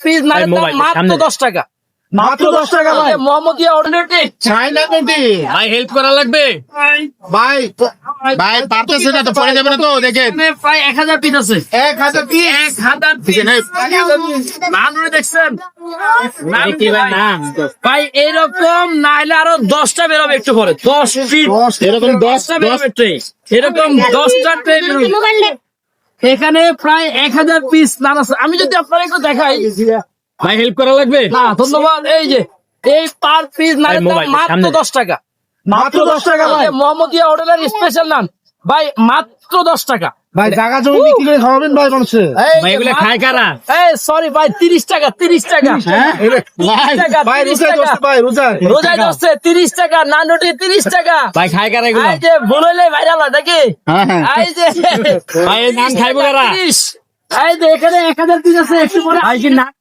Piece নানের দাম মাত্র 10 টাকা। মাত্র 10 টাকা ভাই। মোহাম্মদিয়া অর্ডিনেটে চাইনা কোটি ভাই হেল্প করা লাগবে। ভাই ভাই পারতেছে না তো পড়ে যাবে না তো দেখেন প্রায় 1000 পিস আছে। 1000 পিস 1000 পিস নানুরে দেখছেন ভাই, এরকম নাইলে আরো 10টা বেরোবে একটু পরে। 10 ফিট এরকম 10টা বেরোবে ট্রে, এরকম 10টা ট্রে বেরোবে। এখানে প্রায় 1000 পিস নান আছে। আমি যদি আপনার একটু দেখাই, ভাই হেল্প করা লাগবে। না ধন্যবাদ। এই যে এই পার পিস নানের দাম মোবাইল মাত্র সামনে। 10 টাকা। মাত্র 10 টাকা ভাই। মোহাম্মদিয়া হোটেলের স্পেশাল নান ভাই মাত্র 10 টাকা। ভাই জায়গা জমি বিক্রি করে খাওয়াবেন ভাই মানুষে। ভাই এগুলা খায় কারা? সরি ভাই, 30 টাকা 30 টাকা। হ্যাঁ ভাই টাকা, ভাই 30 রোজায় টাকা। দোস্ত ভাই রোজায় রোজায় দশে 30 টাকা, নান রুটি 30 টাকা। ভাই খায় কারা এগুলা? এই যে বললে ভাইরাল হয় নাকি? হ্যাঁ হ্যাঁ এই যে ভাই এই নান খাইবো কারা? 30। এই যে এখানে 1000 পিস আছে একটু পরে। ভাই কি নান